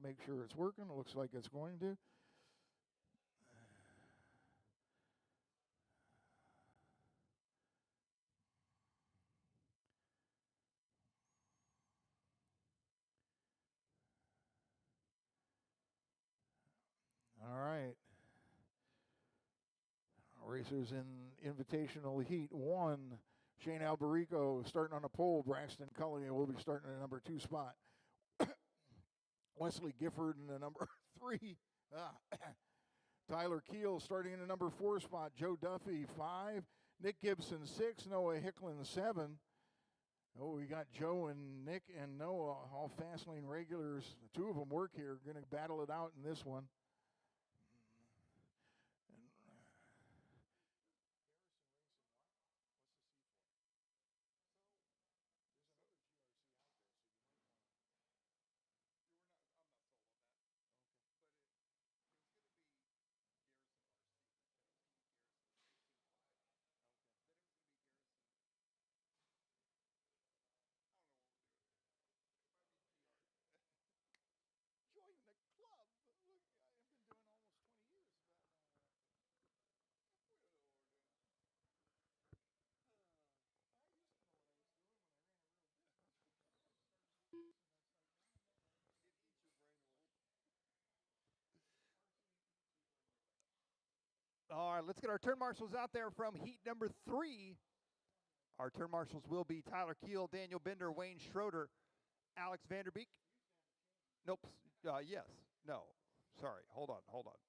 make sure it's working. It looks like it's going to. All right. Racers in Invitational Heat 1. Shane Alberico starting on the pole. Braxton Cully will be starting in the number 2 spot. Wesley Gifford in the number 3. Tyler Keel starting in the number 4 spot. Joe Duffy 5. Nick Gibson 6. Noah Hicklin 7. Oh, we got Joe and Nick and Noah, all Fastlane regulars. The 2 of them work here. Going to battle it out in this one. And join the club. Look, I've been doing almost 20 years. I used to know what I was doing when I ran a real business. It eats your brain away. All right, let's get our turn marshals out there from heat number 3. Our turn marshals will be Tyler Keel, Daniel Bender, Wayne Schroeder, Alex Vanderbeek. Nope. Yes. No. Sorry. Hold on.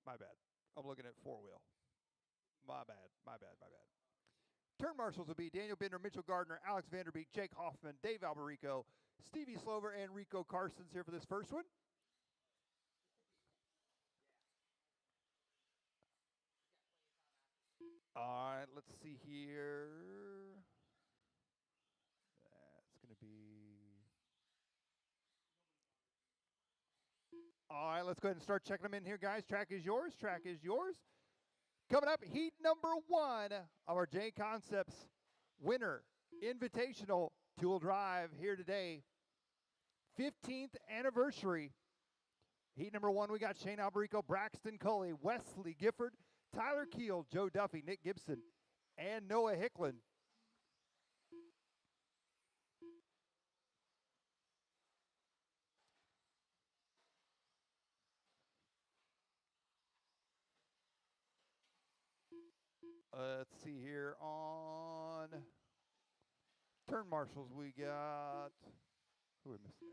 My bad. I'm looking at 4-wheel. My bad. Turn marshals will be Daniel Bender, Mitchell Gardner, Alex Vanderbeek, Jake Hoffman, Dave Alberico, Stevie Slover, and Rico Carson's here for this first one. All right, let's see here. That's going to be... All right, let's go ahead and start checking them in here, guys. Track is yours. Coming up, heat number 1 of our JCONCEPTS Winter Invitational Tool Drive here today. 15th anniversary. Heat number 1, we got Shane Alberico, Braxton Cully, Wesley Gifford, Tyler Keel, Joe Duffy, Nick Gibson, and Noah Hicklin. Let's see here on turn marshals. We got, who are we missing there?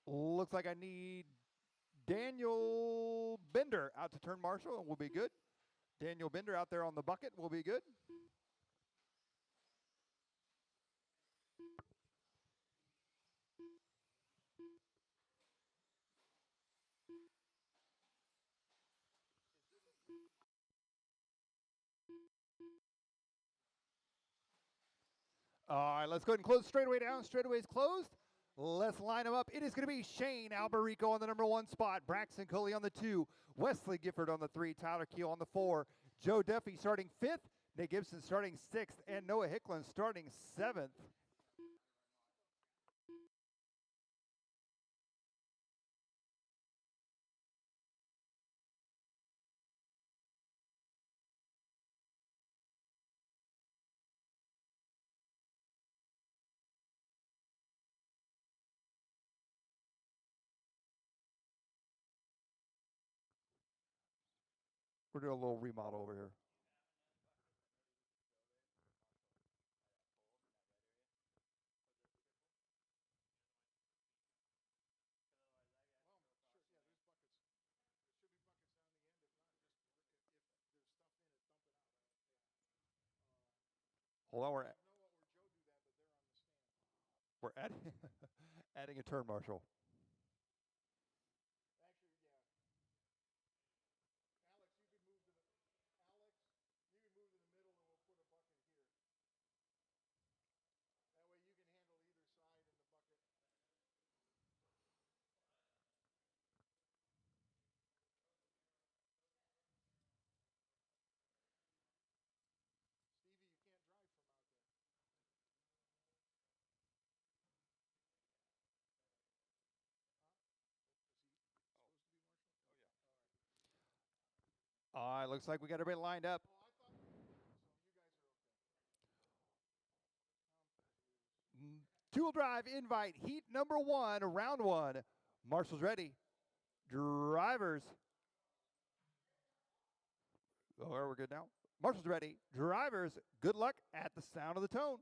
Looks like I need Daniel Bender out to turn marshal, and we'll be good. Daniel Bender out there on the bucket will be good. All right, let's go ahead and close straightaway down. Straightaway's closed. Let's line them up. It is going to be Shane Alberico on the number 1 spot, Braxton Cully on the 2, Wesley Gifford on the 3, Tyler Keel on the 4, Joe Duffy starting 5th, Nick Gibson starting 6th, and Noah Hicklin starting 7th. We're doing a little remodel over here. Hold on, we're adding, adding a turn marshal. Actually, yeah. Alex, you can move to the middle, and we'll put a bucket here. That way you can handle either side in the bucket. Stevie, you can't drive from out there. right, looks like we got everybody lined up. Two-wheel drive invite, heat number 1, round 1. Marshall's ready. Drivers. Oh, we're good now. Marshall's ready. Drivers, good luck at the sound of the tone.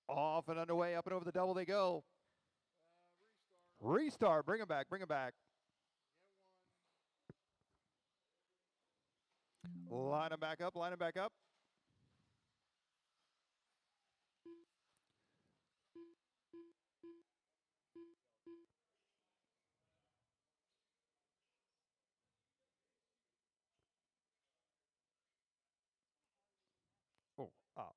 Off and underway, up and over the double they go. Restart, bring them back, bring them back. Line them back up, line them back up. Oh, up.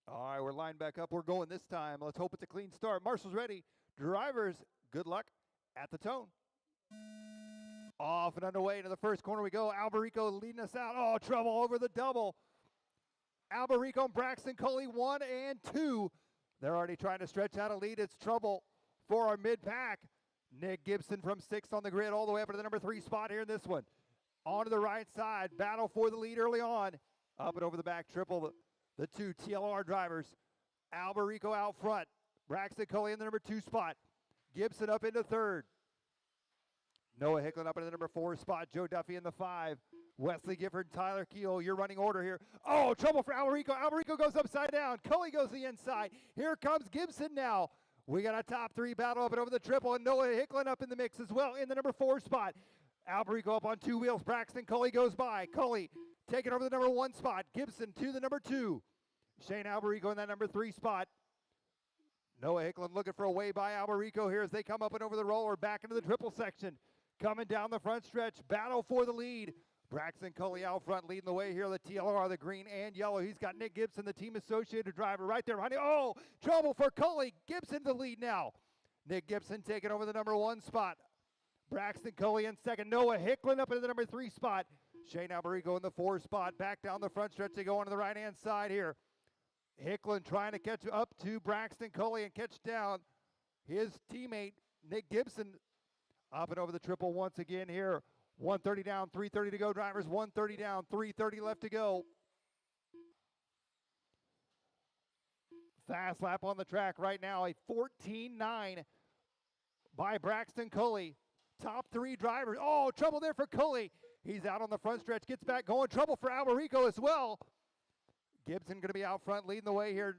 All right, we're lined back up. We're going this time. Let's hope it's a clean start. Marshall's ready. Drivers, good luck at the tone. Off and underway into the first corner we go. Alberico leading us out. Oh, trouble over the double. Alberico and Braxton Coley 1 and 2. They're already trying to stretch out a lead. It's trouble for our mid-pack. Nick Gibson from 6th on the grid all the way up to the number 3 spot here in this one. On to the right side. Battle for the lead early on. Up and over the back triple. The 2 TLR drivers. Alberico out front. Braxton Coley in the number 2 spot. Gibson up into 3rd. Noah Hicklin up into the number 4 spot. Joe Duffy in the 5. Wesley Gifford, Tyler Keel, your running order here. Oh, trouble for Alberico. Alberico goes upside down. Coley goes to the inside. Here comes Gibson now. We got a top 3 battle up and over the triple, and Noah Hicklin up in the mix as well in the number 4 spot. Alberico up on 2 wheels. Braxton Coley goes by. Coley taking over the number 1 spot. Gibson to the number 2. Shane Alberico in that number 3 spot. Noah Hicklin looking for a way by Alberico here as they come up and over the roller back into the triple section. Coming down the front stretch, battle for the lead. Braxton Coley out front leading the way here. The TLR, the green and yellow. He's got Nick Gibson, the team associated driver, right there behind him. Oh, trouble for Coley. Gibson the lead now. Nick Gibson taking over the number 1 spot. Braxton Coley in 2nd. Noah Hicklin up into the number 3 spot. Shane Alberico in the 4 spot. Back down the front stretch. They go on to the right-hand side here. Hicklin trying to catch up to Braxton Coley and catch down his teammate, Nick Gibson. Up and over the triple once again here. 130 down, 330 to go, drivers. 130 down, 330 left to go. Fast lap on the track right now. A 14.9 by Braxton Coley. Top 3 drivers. Oh, trouble there for Coley. He's out on the front stretch, gets back going. Trouble for Alberico as well. Gibson going to be out front leading the way here.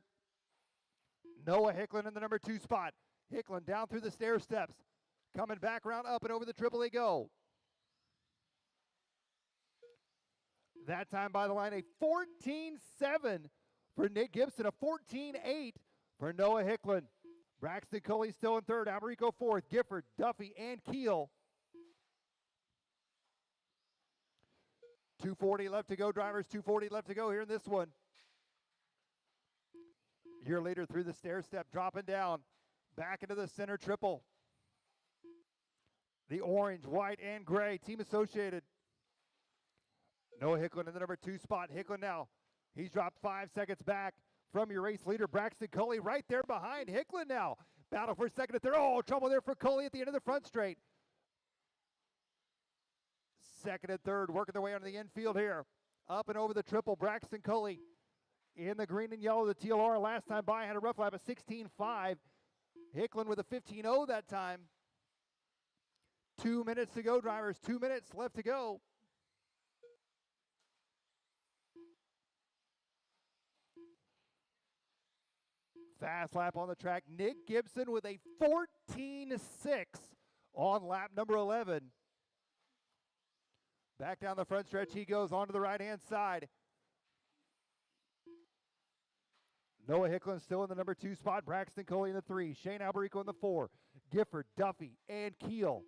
Noah Hicklin in the number 2 spot. Hicklin down through the stair steps. Coming back around, up and over the triple they go. That time by the line, a 14.7 for Nick Gibson, a 14.8 for Noah Hicklin. Braxton Coley still in 3rd, Alberico 4th, Gifford, Duffy, and Keel. 240 left to go, drivers, 240 left to go here in this one. Your leader through the stair step, dropping down, back into the center triple. The orange, white, and gray, team associated. Noah Hicklin in the number 2 spot. Hicklin now, he's dropped 5 seconds back from your race leader, Braxton Coley, right there behind Hicklin now. Battle for 2nd and 3rd. Oh, trouble there for Coley at the end of the front straight. 2nd and 3rd, working their way onto the infield here. Up and over the triple, Braxton Coley in the green and yellow. The TLR last time by had a rough lap of 16.5. Hicklin with a 15.0 that time. 2 minutes to go, drivers. 2 minutes left to go. Fast lap on the track. Nick Gibson with a 14.6 on lap number 11. Back down the front stretch he goes onto the right-hand side. Noah Hicklin still in the number 2 spot. Braxton Coley in the 3. Shane Alberico in the 4. Gifford, Duffy, and Keel.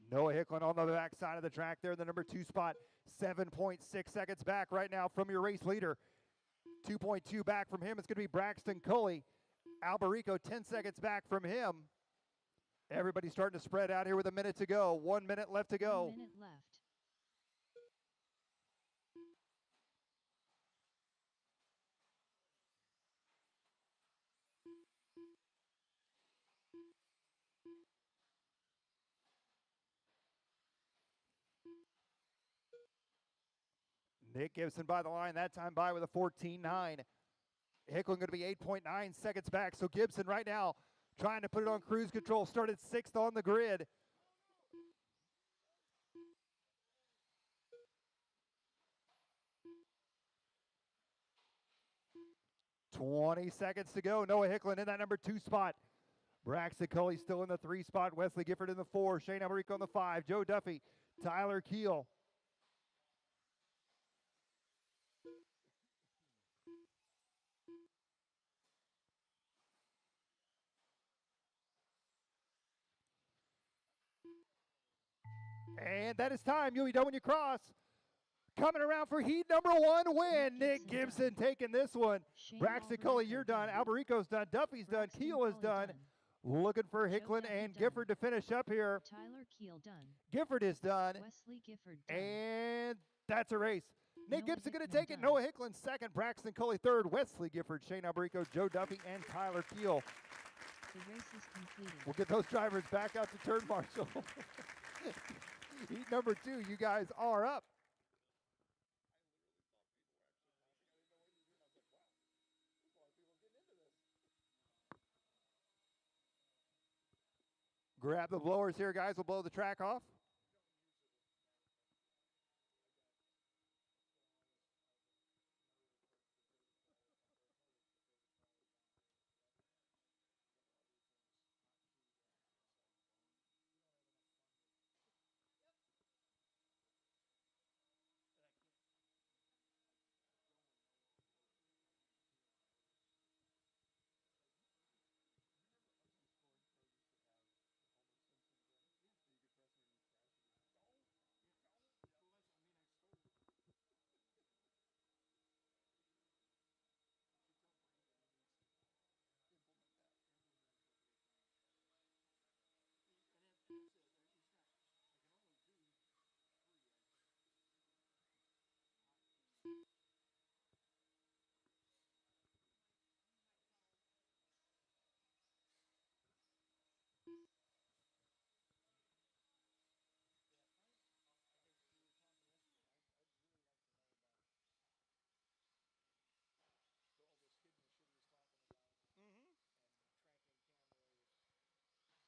Noah Hicklin on the back side of the track there in the number 2 spot. 7.6 seconds back right now from your race leader. 2.2 back from him. It's going to be Braxton Coley Alberico 10 seconds back from him. Everybody's starting to spread out here with a minute to go. 1 minute left to go. 1 minute left. Nick Gibson by the line, that time by with a 14.9. Hickling going to be 8.9 seconds back. So Gibson right now trying to put it on cruise control. Started 6th on the grid. "20 seconds to go. Noah Hickling in that number 2 spot. Braxton Culley still in the 3 spot. Wesley Gifford in the 4. Shane Alberico in the 5. Joe Duffy, Tyler Keel. And that is time. You'll be done when you cross. Coming around for heat number 1 win. Nick Gibson taking this one. Braxton Culley, you're done. Alberico's done. Duffy's done. Keel is done. Looking for Hickling and Gifford to finish up here. Tyler Keel done. Gifford is done. Wesley Gifford done. And that's a race. Nick Noah Gibson going to Hickman take it. done. Noah Hickling second. Braxton Culley third. Wesley Gifford, Shane Alberico, Joe Duffy, and Tyler Keel. The race is completed. We'll get those drivers back out to turn marshal. Heat number 2, you guys are up. Grab the blowers here, guys. We'll blow the track off.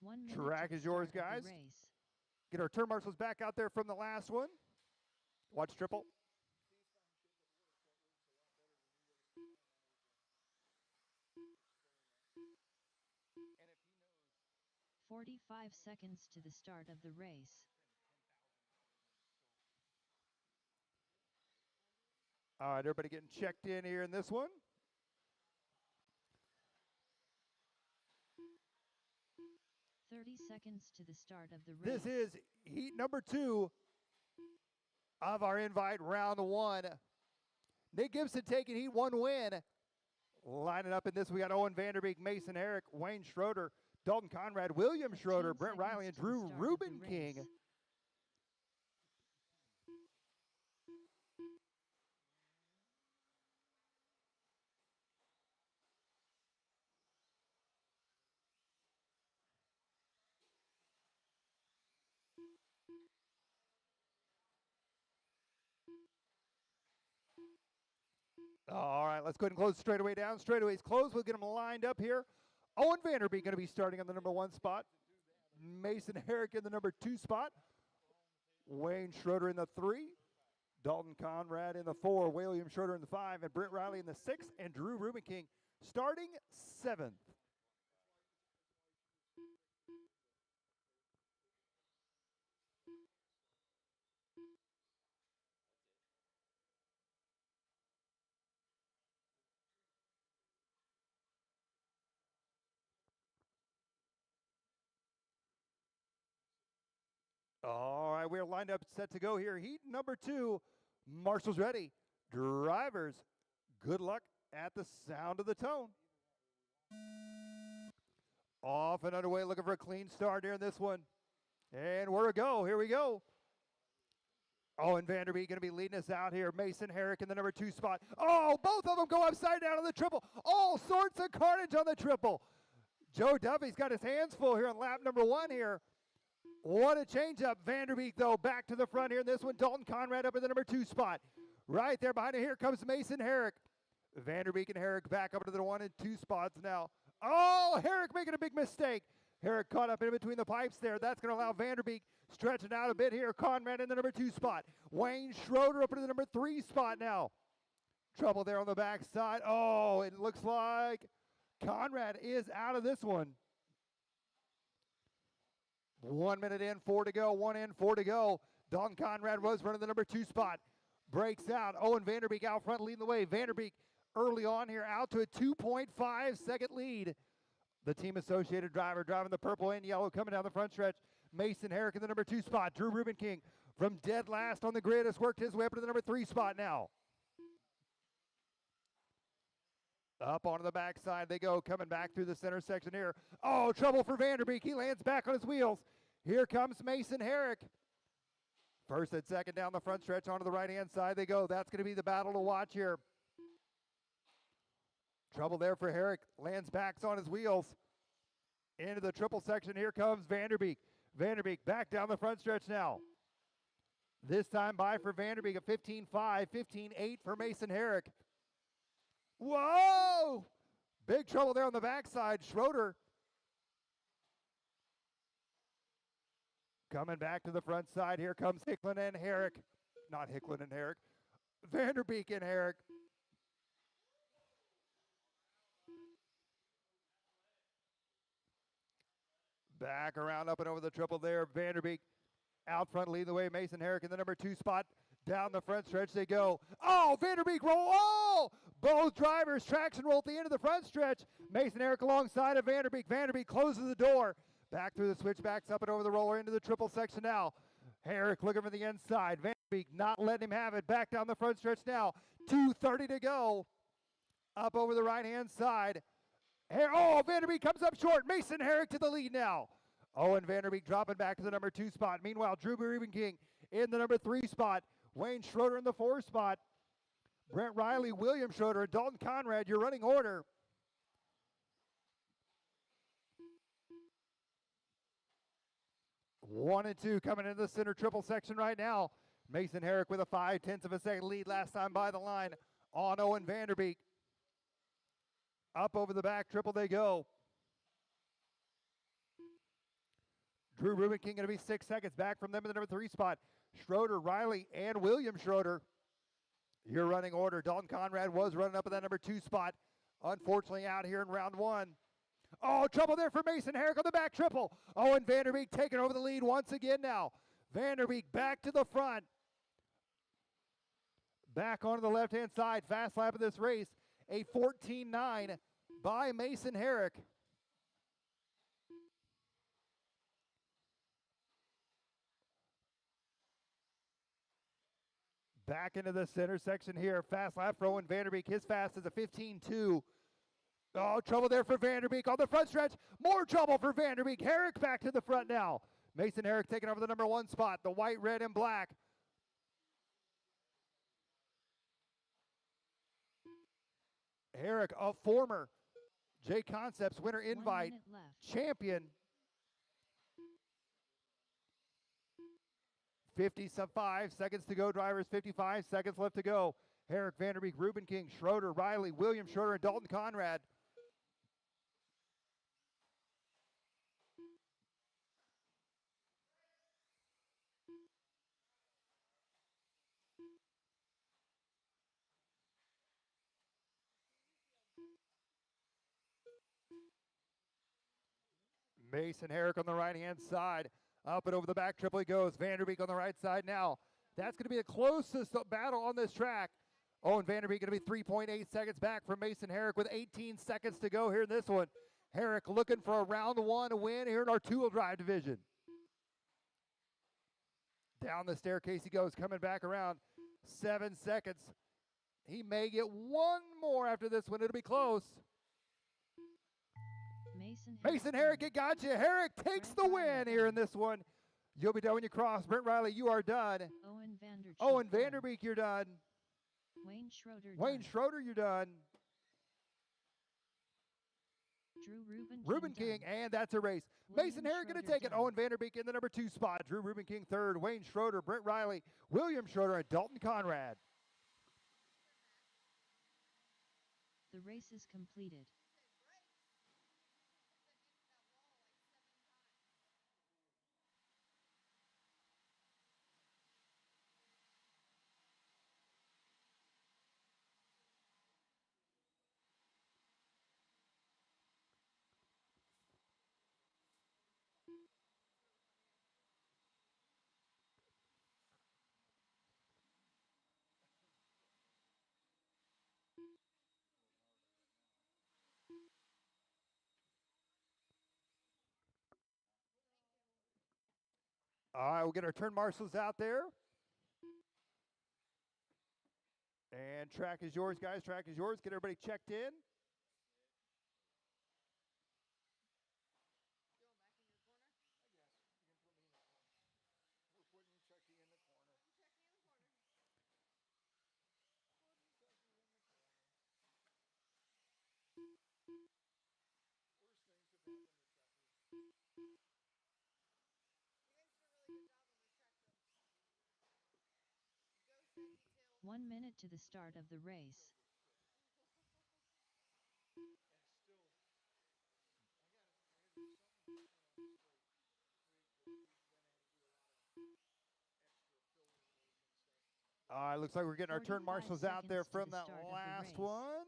One minute Track to the is yours, start of guys. the race. Get our turn marshals back out there from the last one. Watch triple. 45 seconds to the start of the race. All right, everybody getting checked in here in this one. Seconds to the start of the race. This is heat number 2 of our invite round 1. Nick Gibson taking heat 1 win. Lining up in this, we got Owen Vanderbeek, Mason Herrick, Wayne Schroeder, Dalton Conrad, William Schroeder, 10 Brent Riley, and seconds to the Drew start of the Rubin race. King. All right, let's go ahead and close the straightaway down. Straightaway's closed. We'll get them lined up here. Owen Vanderbeek going to be starting on the number 1 spot. Mason Herrick in the number 2 spot. Wayne Schroeder in the 3. Dalton Conrad in the 4. William Schroeder in the 5. And Brent Riley in the 6. And Drew Rubin King starting 7th. All right, we're lined up, set to go here. Heat number 2, marshals ready. Drivers, good luck at the sound of the tone. Off and underway, looking for a clean start here in this one. And we're a go. Here we go. Owen Vanderbeek going to be leading us out here. Mason Herrick in the number 2 spot. Oh, both of them go upside down on the triple. All sorts of carnage on the triple. Joe Duffy's got his hands full here on lap number 1 here. What a changeup. Vanderbeek, though, back to the front here in this one. Dalton Conrad up in the number 2 spot. Right there behind it, here comes Mason Herrick. Vanderbeek and Herrick back up to the 1 and 2 spots now. Oh, Herrick making a big mistake. Herrick caught up in between the pipes there. That's going to allow Vanderbeek stretching out a bit here. Conrad in the number 2 spot. Wayne Schroeder up into the number 3 spot now. Trouble there on the backside. Oh, it looks like Conrad is out of this one. 1 minute in, 4 to go. 1 in, 4 to go. Dalton Conrad was running the number 2 spot. Breaks out. Owen Vanderbeek out front leading the way. Vanderbeek early on here out to a 2.5 second lead. The team associated driver driving the purple and yellow coming down the front stretch. Mason Herrick in the number 2 spot. Drew Rubenking from dead last on the grid has worked his way up to the number 3 spot now. Up onto the backside they go, coming back through the center section here. Oh, trouble for Vanderbeek. He lands back on his wheels. Here comes Mason Herrick. First and second down the front stretch onto the right-hand side they go. That's going to be the battle to watch here. Trouble there for Herrick. Lands back on his wheels. Into the triple section. Here comes Vanderbeek. Vanderbeek back down the front stretch now. This time by for Vanderbeek, a 15.5, 15.8 for Mason Herrick. Whoa! Big trouble there on the backside. Schroeder coming back to the front side. Here comes Hicklin and Herrick. Not Hicklin and Herrick. Vanderbeek and Herrick. Back around up and over the triple there. Vanderbeek out front leading the way. Mason Herrick in the number 2 spot. Down the front stretch they go. Oh, Vanderbeek roll. Oh! Both drivers traction roll at the end of the front stretch. Mason Herrick alongside of Vanderbeek. Vanderbeek closes the door. Back through the switchbacks up and over the roller into the triple section now. Herrick looking for the inside. Vanderbeek not letting him have it. Back down the front stretch now. 2:30 to go. Up over the right-hand side. Oh, Vanderbeek comes up short. Mason Herrick to the lead now. Owen Vanderbeek dropping back to the number 2 spot. Meanwhile, Drew Rubenking in the number 3 spot. Wayne Schroeder in the 4 spot. Brent Riley, William Schroeder, and Dalton Conrad, your running order. One and two coming into the center triple section right now. Mason Herrick with a 0.5 of a second lead last time by the line on Owen Vanderbeek. Up over the back triple they go. Drew Rubenking going to be 6 seconds back from them in the number 3 spot. Schroeder, Riley, and William Schroeder. Your running order. Dalton Conrad was running up at that number 2 spot. Unfortunately out here in round 1. Oh, trouble there for Mason Herrick on the back triple. Owen Vanderbeek taking over the lead once again now. Vanderbeek back to the front. Back onto the left-hand side. Fast lap of this race. A 14.9 by Mason Herrick. Back into the center section here. Fast lap for Owen Vanderbeek. His fast is a 15.2. Oh, trouble there for Vanderbeek on the front stretch. More trouble for Vanderbeek. Herrick back to the front now. Mason Herrick taking over the number 1 spot. The white, red, and black. Herrick, a former JCONCEPTS Winter Invite champion. 55 seconds to go, drivers. 55 seconds left to go. Herrick, Vanderbeek, Rubenking, Schroeder, Riley, William Schroeder, and Dalton Conrad. Mason Herrick on the right-hand side. Up and over the back triple he goes. Vanderbeek on the right side now. That's going to be the closest battle on this track. Owen Vanderbeek going to be 3.8 seconds back from Mason Herrick with 18 seconds to go here in this one. Herrick looking for a round 1 win here in our two-wheel drive division. Down the staircase he goes, coming back around. 7 seconds. He may get one more after this one. It'll be close. Mason Herrick, it got you. Herrick takes the win here in this one. You'll be done when you cross. Brent Riley, you are done. Owen Vanderbeek, you're done. Wayne Schroeder, you're done. Drew Ruben King, and that's a race. Mason Herrick going to take it. Owen Vanderbeek in the number 2 spot. Drew Ruben King third. Wayne Schroeder, Brent Riley, William Schroeder, and Dalton Conrad. The race is completed. All right, we'll get our turn marshals out there. And track is yours, guys. Track is yours. Get everybody checked in. One minute to the start of the race. Looks like we're getting our turn 45 marshals out there seconds to from the that start of the last race. one.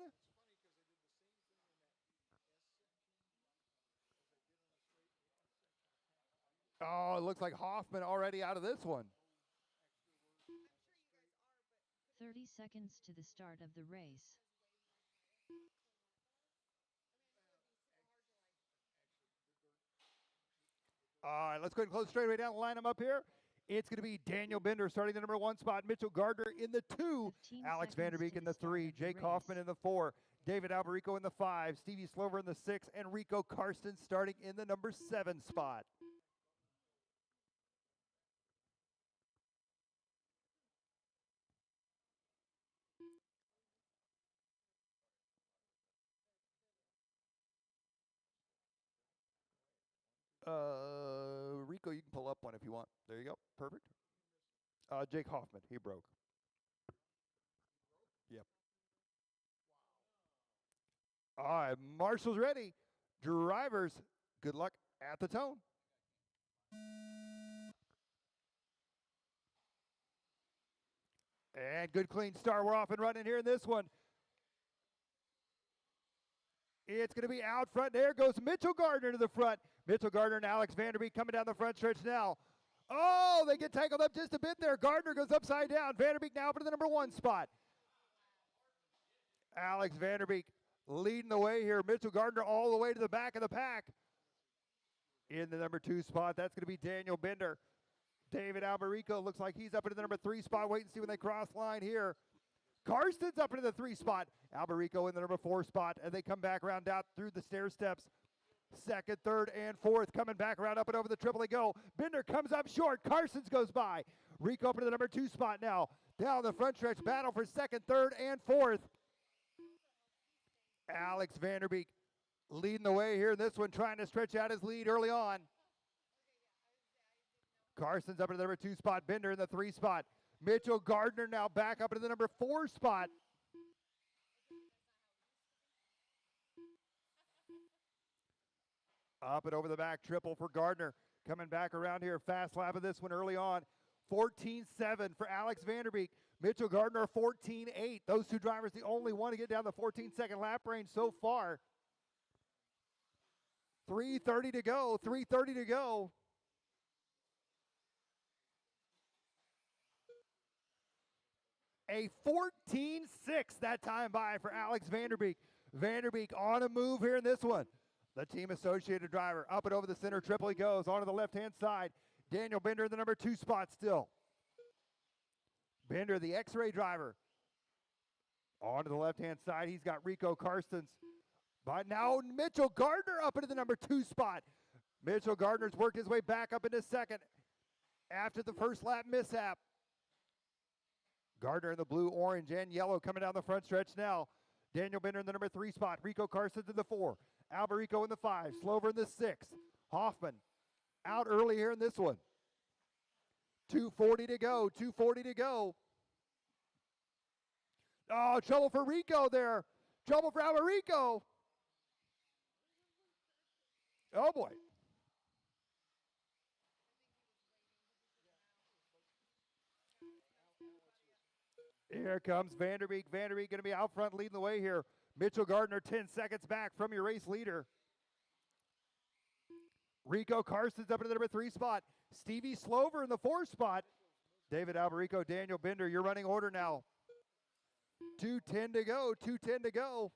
Oh, it looks like Hoffman already out of this one. 30 seconds to the start of the race. All right, let's go ahead and close straight away down. Line them up here. It's going to be Daniel Bender starting the number 1 spot. Mitchell Gardner in the 2. 15 Alex seconds Vanderbeek to in the the start 3. of the Jake race. Hoffman in the 4. David Alberico in the 5. Stevie Slover in the 6. And Rico Karsten starting in the number 7 spot. Rico, you can pull up one if you want. There you go. Perfect. Jake Hoffman, he broke. Yep. All right, Marshall's ready. Drivers, good luck at the tone. And good clean start. We're off and running here in this one. It's going to be out front. There goes Mitchell Gardner to the front. Mitchell Gardner and Alex Vanderbeek coming down the front stretch now. Oh, they get tangled up just a bit there. Gardner goes upside down. Vanderbeek now up to the number 1 spot. Alex Vanderbeek leading the way here. Mitchell Gardner all the way to the back of the pack. In the number 2 spot, that's going to be Daniel Bender. David Alberico looks like he's up into the number 3 spot. Wait and see when they cross line here. Karsten's up into the 3 spot. Alberico in the number 4 spot, and they come back around out through the stair steps. 2nd, 3rd, and 4th coming back around up and over the triple they go. Bender comes up short. Karstens goes by. Rico up into the number 2 spot now. Down the front stretch, battle for 2nd, 3rd, and 4th. Alex Vanderbeek leading the way here in this one, trying to stretch out his lead early on. Karsten's up into the number 2 spot. Bender in the 3 spot. Mitchell Gardner now back up into the number 4 spot. Up and over the back, triple for Gardner. Coming back around here, fast lap of this one early on. 14-7 for Alex Vanderbeek. Mitchell Gardner, 14-8. Those 2 drivers, the only one to get down the 14-second lap range so far. 3:30 to go, 3:30 to go. A 14-6 that time by for Alex Vanderbeek. Vanderbeek on a move here in this one. The team associated driver up and over the center. Triple he goes onto the left-hand side. Daniel Bender in the number 2 spot still. Bender, the X-ray driver. Onto the left-hand side, he's got Rico Karstens. But now Mitchell Gardner up into the number 2 spot. Mitchell Gardner's worked his way back up into second after the first lap mishap. Gardner in the blue, orange, and yellow coming down the front stretch now. Daniel Bender in the number 3 spot. Rico Carson's in the 4. Alberico in the 5. Slover in the 6. Hoffman out early here in this one. 2:40 to go. 2:40 to go. Oh, trouble for Rico there. Trouble for Alberico. Oh, boy. Here comes Vanderbeek. Vanderbeek going to be out front leading the way here. Mitchell Gardner 10 seconds back from your race leader. Rico Carson's up in the number 3 spot. Stevie Slover in the 4 spot. David Alberico, Daniel Bender, your running order now. 2:10 to go, 2:10 to go.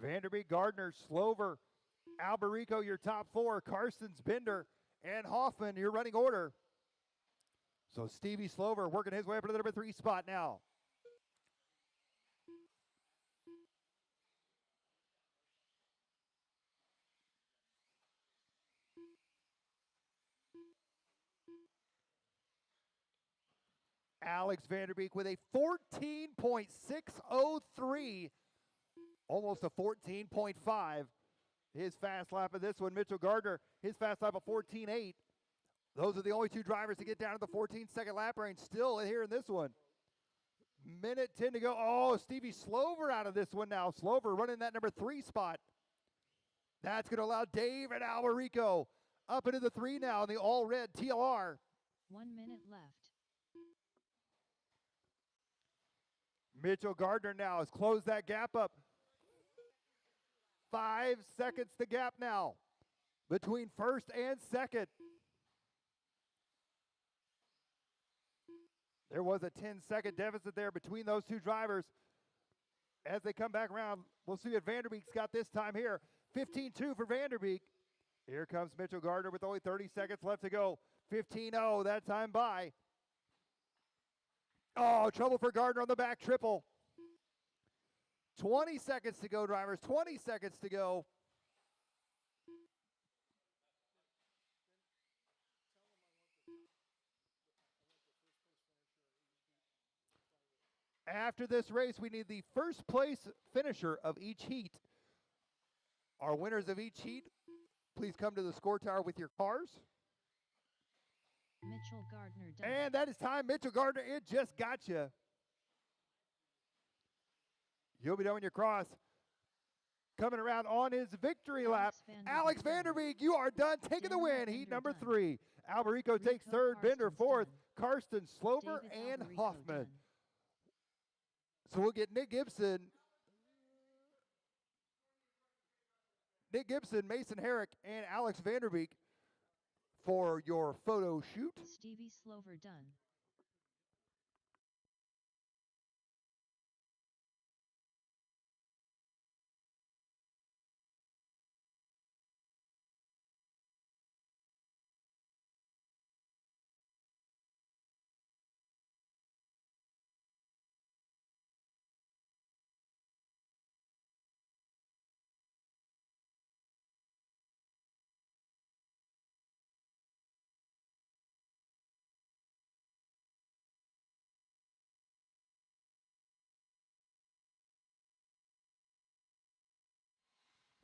Vanderbeek, Gardner, Slover, Alberico, your top 4. Carson's, Bender, and Hoffman, your running order. So Stevie Slover working his way up to the number 3 spot now. Alex Vanderbeek with a 14.603, almost a 14.5. His fast lap of this one. Mitchell Gardner, his fast lap of 14.8. Those are the only 2 drivers to get down to the 14-second lap range still here in this one. Minute 10 to go. Oh, Stevie Slover out of this one now. Slover running that number 3 spot. That's going to allow David Alberico up into the 3 now in the all-red TLR. 1 minute left. Mitchell Gardner now has closed that gap up. 5 seconds the gap now between first and second. There was a 10-second deficit there between those 2 drivers. As they come back around, we'll see what Vanderbeek's got this time here. 15-2 for Vanderbeek. Here comes Mitchell Gardner with only 30 seconds left to go. 15-0, that time by. Oh, trouble for Gardner on the back triple. 20 seconds to go, drivers. 20 seconds to go. After this race, we need the first place finisher of each heat. Our winners of each heat, please come to the score tower with your cars. Mitchell Gardner done. And that is time. Mitchell Gardner, it just got you. You'll be done when you cross. Coming around on his victory lap, Alex Vanderbeek, you are done, taking the win. Heat number 3. Alberico takes third, Bender fourth, Karsten, Slover, and Hoffman. So we'll get Nick Gibson, Mason Herrick, and Alex Vanderbeek for your photo shoot. Stevie Slover done.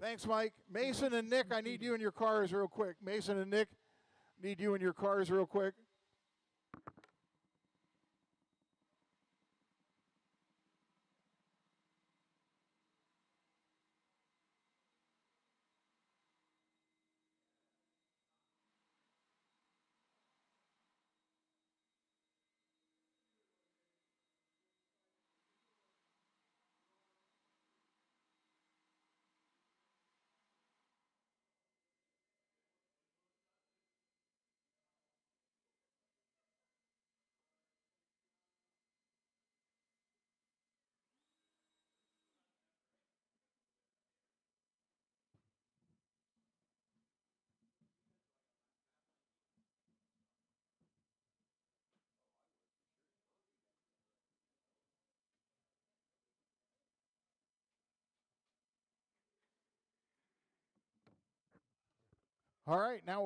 Thanks, Mike. Mason and Nick, I need you in your cars real quick. Mason and Nick, need you in your cars real quick. All right, now